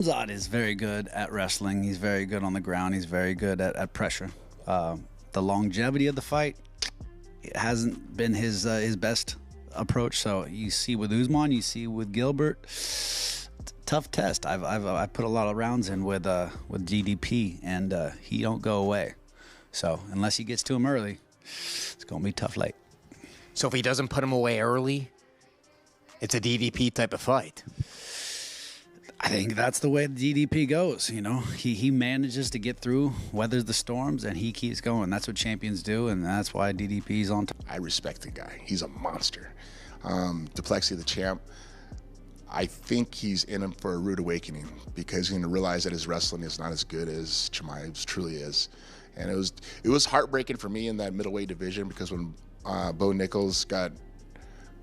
Khamzat is very good at wrestling. He's very good on the ground. He's very good at pressure. The longevity of the fight, it hasn't been his best approach. So you see with Usman, you see with Gilbert, tough test. I've put a lot of rounds in with DDP, and he don't go away. So unless he gets to him early, it's gonna be tough late. So if he doesn't put him away early, it's a DDP type of fight. I think that's the way the DDP goes. You know, he manages to get through, weathers the storms, and he keeps going. That's what champions do, and that's why DDP's on top. I respect the guy. He's a monster. Duplessis, the champ, I think he's in him for a rude awakening because he's going to realize that his wrestling is not as good as Chimaev's truly is. And it was heartbreaking for me in that middleweight division because when Bo Nichols got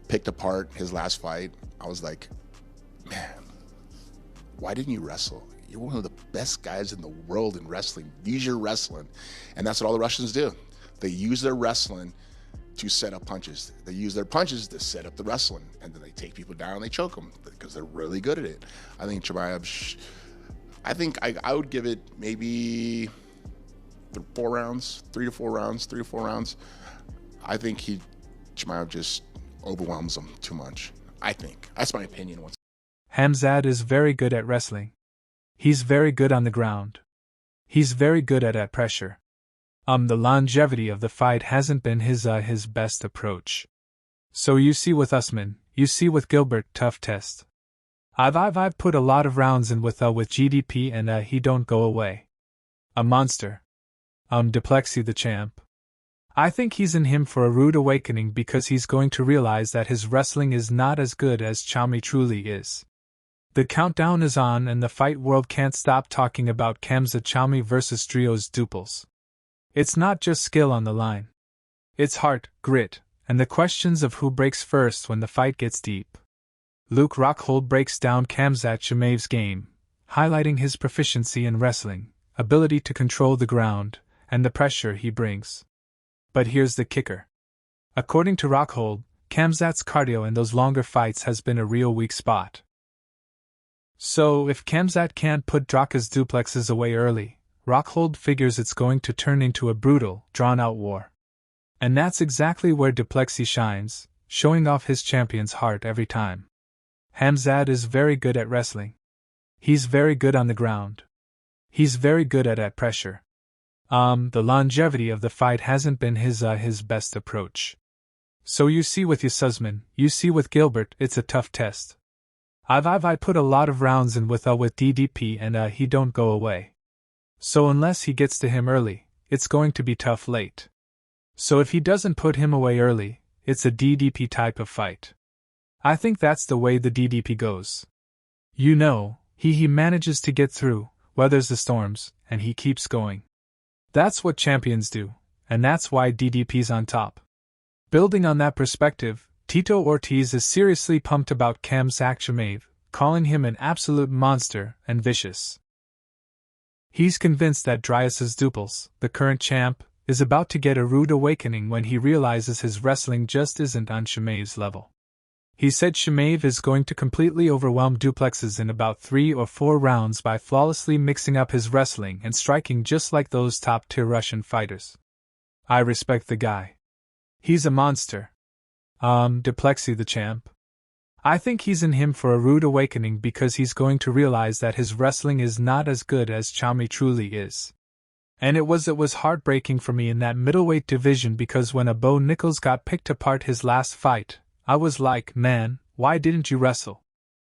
picked apart his last fight, I was like, man, why didn't you wrestle? You're one of the best guys in the world in wrestling. Use your wrestling. And that's what all the Russians do. They use their wrestling to set up punches. They use their punches to set up the wrestling. And then they take people down and they choke them because they're really good at it. I think Chimaev, I would give it maybe 4 rounds, 3 to 4 rounds. I think Chimaev just overwhelms him too much. I think. That's my opinion. Khamzat is very good at wrestling. He's very good on the ground. He's very good at pressure. The longevity of the fight hasn't been his best approach. So you see with Usman, you see with Gilbert, tough test. I've put a lot of rounds in with GDP and he don't go away. A monster. Duplessis the champ. I think he's in him for a rude awakening because he's going to realize that his wrestling is not as good as Chami truly is. The countdown is on and the fight world can't stop talking about Khamzat Chami versus Drios Duples. It's not just skill on the line. It's heart, grit, and the questions of who breaks first when the fight gets deep. Luke Rockhold breaks down Khamzat Chimaev's game, highlighting his proficiency in wrestling, ability to control the ground, and the pressure he brings. But here's the kicker. According to Rockhold, Khamzat's cardio in those longer fights has been a real weak spot. So, if Khamzat can't put Drios duplexes away early, Rockhold figures it's going to turn into a brutal, drawn-out war. And that's exactly where Duplessis shines, showing off his champion's heart every time. Khamzat is very good at wrestling. He's very good on the ground. He's very good at pressure. The longevity of the fight hasn't been his best approach. So you see with Usman, you see with Gilbert, it's a tough test. I put a lot of rounds in with DDP and he don't go away. So unless he gets to him early, it's going to be tough late. So if he doesn't put him away early, it's a DDP type of fight. I think that's the way the DDP goes. You know, he manages to get through, weathers the storms, and he keeps going. That's what champions do, and that's why DDP's on top. Building on that perspective, Tito Ortiz is seriously pumped about Khamzat Chimaev, calling him an absolute monster and vicious. He's convinced that Drios Duples, the current champ, is about to get a rude awakening when he realizes his wrestling just isn't on Chimaev's level. He said Chimaev is going to completely overwhelm duplexes in about 3 or 4 rounds by flawlessly mixing up his wrestling and striking just like those top-tier Russian fighters. I respect the guy. He's a monster. Duplessis the champ. I think he's in him for a rude awakening because he's going to realize that his wrestling is not as good as Chami truly is. And it was heartbreaking for me in that middleweight division because when Bo Nichols got picked apart his last fight, I was like, man, why didn't you wrestle?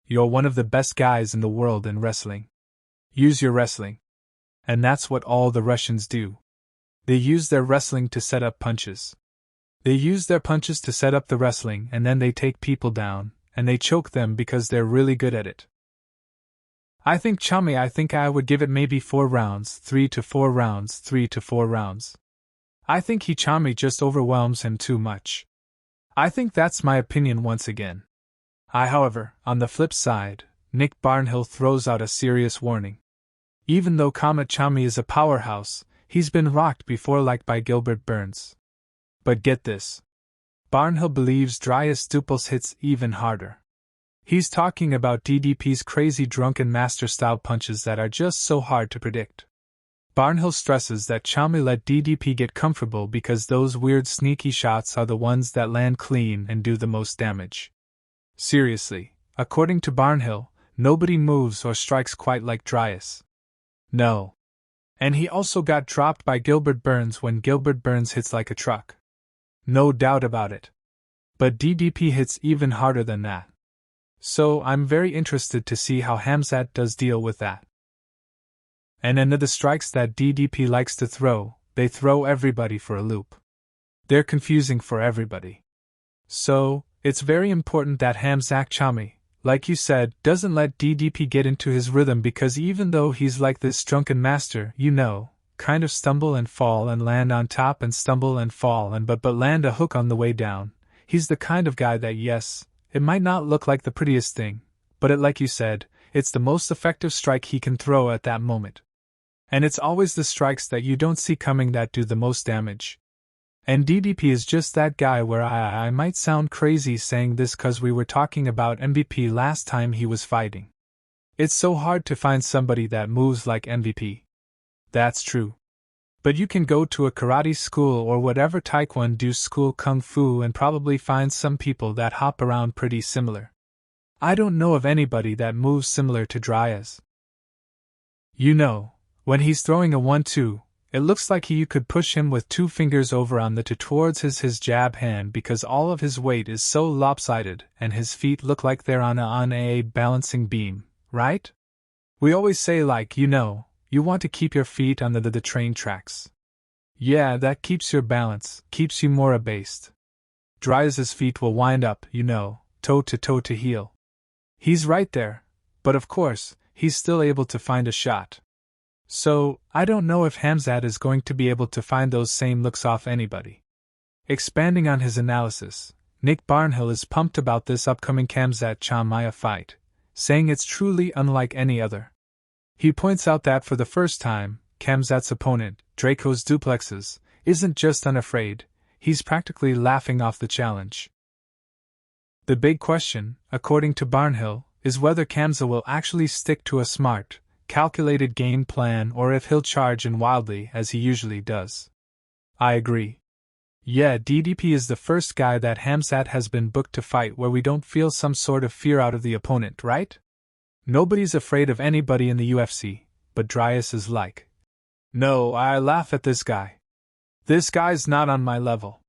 You're one of the best guys in the world in wrestling. Use your wrestling. And that's what all the Russians do. They use their wrestling to set up punches. They use their punches to set up the wrestling and then they take people down, and they choke them because they're really good at it. I think I would give it maybe 4 rounds, 3 to 4 rounds, 3 to 4 rounds. I think Chami just overwhelms him too much. I think that's my opinion once again. However, on the flip side, Nick Barnhill throws out a serious warning. Even though Khamzat Chami is a powerhouse, he's been rocked before like by Gilbert Burns. But get this. Barnhill believes Drios Duples hits even harder. He's talking about DDP's crazy drunken master-style punches that are just so hard to predict. Barnhill stresses that Chimaev let DDP get comfortable because those weird sneaky shots are the ones that land clean and do the most damage. Seriously, according to Barnhill, nobody moves or strikes quite like Dryas. No. And he also got dropped by Gilbert Burns when Gilbert Burns hits like a truck. No doubt about it. But DDP hits even harder than that. So I'm very interested to see how Khamzat does deal with that. And into the strikes that DDP likes to throw, they throw everybody for a loop. They're confusing for everybody. So, it's very important that Khamzat Chimaev, like you said, doesn't let DDP get into his rhythm, because even though he's like this drunken master, kind of stumble and fall and land on top and stumble and fall and but land a hook on the way down, he's the kind of guy that, yes, it might not look like the prettiest thing, but like you said, it's the most effective strike he can throw at that moment. And it's always the strikes that you don't see coming that do the most damage. And DDP is just that guy where I might sound crazy saying this cause we were talking about MVP last time he was fighting. It's so hard to find somebody that moves like MVP. That's true. But you can go to a karate school or whatever taekwondo school kung fu and probably find some people that hop around pretty similar. I don't know of anybody that moves similar to Dryas. When he's throwing a 1-2, it looks like you could push him with 2 fingers over on the towards his jab hand because all of his weight is so lopsided and his feet look like they're on a balancing beam, right? We always say you want to keep your feet on the train tracks. Yeah, that keeps your balance, keeps you more abased. Dryas's feet will wind up, toe to toe to heel. He's right there, but of course, he's still able to find a shot. So, I don't know if Khamzat is going to be able to find those same looks off anybody. Expanding on his analysis, Nick Barnhill is pumped about this upcoming Khamzat Chimaev fight, saying it's truly unlike any other. He points out that for the first time, Khamzat's opponent, Draco's duplexes, isn't just unafraid, he's practically laughing off the challenge. The big question, according to Barnhill, is whether Khamzat will actually stick to a smart, calculated game plan or if he'll charge in wildly as he usually does. I agree. Yeah, DDP is the first guy that Khamzat has been booked to fight where we don't feel some sort of fear out of the opponent, right? Nobody's afraid of anybody in the UFC, but Dryas is like, no, I laugh at this guy. This guy's not on my level.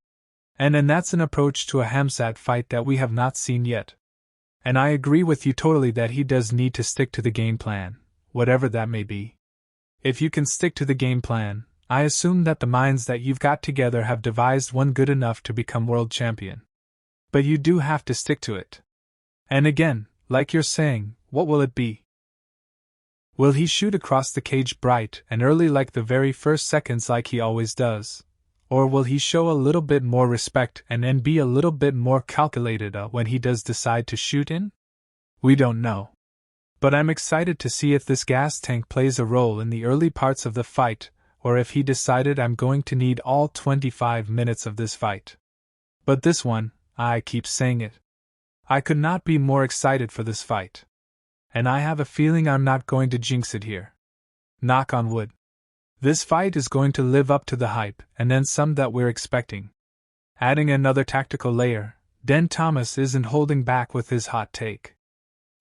And that's an approach to a Khamzat fight that we have not seen yet. And I agree with you totally that he does need to stick to the game plan, whatever that may be. If you can stick to the game plan, I assume that the minds that you've got together have devised one good enough to become world champion. But you do have to stick to it. And again, like you're saying, what will it be? Will he shoot across the cage bright and early like the very first seconds like he always does? Or will he show a little bit more respect and be a little bit more calculated when he does decide to shoot in? We don't know. But I'm excited to see if this gas tank plays a role in the early parts of the fight, or if he decided I'm going to need all 25 minutes of this fight. But this one, I keep saying it. I could not be more excited for this fight. And I have a feeling I'm not going to jinx it here. Knock on wood. This fight is going to live up to the hype and then some that we're expecting. Adding another tactical layer, Den Thomas isn't holding back with his hot take.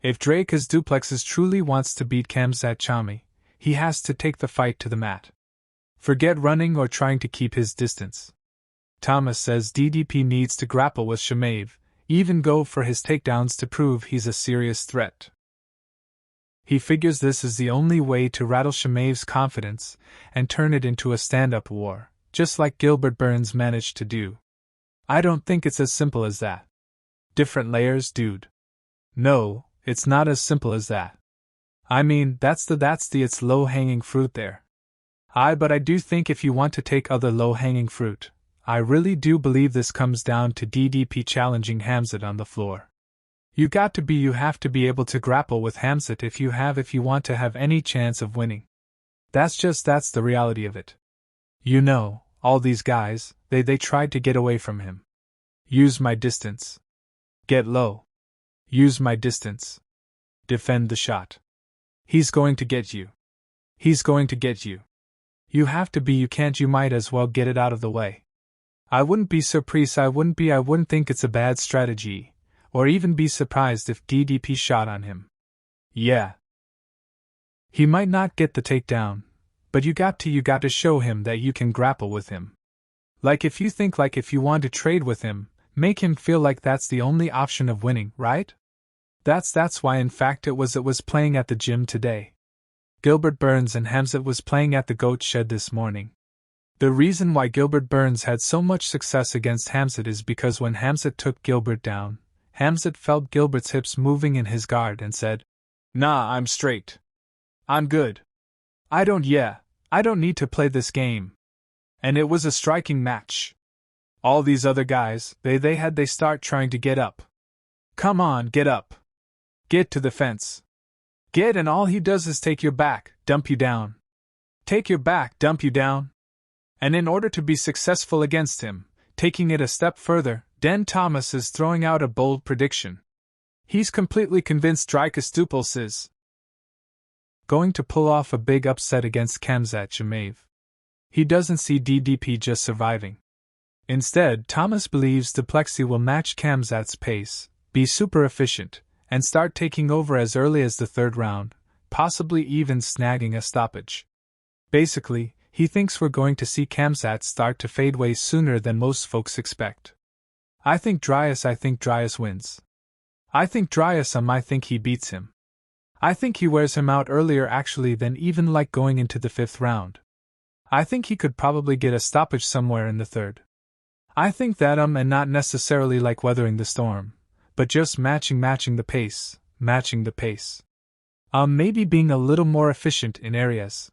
If Draco's duplexes truly wants to beat Khamzat Chimaev, he has to take the fight to the mat. Forget running or trying to keep his distance. Thomas says DDP needs to grapple with Chimaev, even go for his takedowns to prove he's a serious threat. He figures this is the only way to rattle Chimaev's confidence and turn it into a stand-up war, just like Gilbert Burns managed to do. I don't think it's as simple as that. Different layers, dude. No, it's not as simple as that. I mean, that's it's low-hanging fruit there. But I do think if you want to take other low-hanging fruit, I really do believe this comes down to DDP challenging Khamzat on the floor. You have to be able to grapple with Khamzat if you want to have any chance of winning. That's the reality of it. All these guys, they tried to get away from him. Use my distance. Get low. Use my distance. Defend the shot. He's going to get you. He's going to get you. You have to be, you can't, you might as well get it out of the way. I wouldn't be surprised, I wouldn't think it's a bad strategy, or even be surprised if DDP shot on him. Yeah. He might not get the takedown, but you got to show him that you can grapple with him. Like if you want to trade with him, make him feel like that's the only option of winning, right? That's why in fact it was playing at the gym today. Gilbert Burns and Khamzat was playing at the goat shed this morning. The reason why Gilbert Burns had so much success against Khamzat is because when Khamzat took Gilbert down, Khamzat felt Gilbert's hips moving in his guard and said, "Nah, I'm straight. I'm good. I don't need to play this game." And it was a striking match. All these other guys, they start trying to get up. Come on, get up. Get to the fence. Get, and all he does is take your back, dump you down. Take your back, dump you down. And in order to be successful against him, taking it a step further, Dan Thomas is throwing out a bold prediction. He's completely convinced Dricus Stuples is going to pull off a big upset against Khamzat Chimaev. He doesn't see DDP just surviving. Instead, Thomas believes Duplessis will match Khamzat's pace, be super efficient, and start taking over as early as the third round, possibly even snagging a stoppage. Basically, he thinks we're going to see Khamzat start to fade way sooner than most folks expect. I think Dryas wins. I think he beats him. I think he wears him out earlier actually than even like going into the fifth round. I think he could probably get a stoppage somewhere in the third. I think that and not necessarily like weathering the storm, but just matching the pace. Maybe being a little more efficient in areas.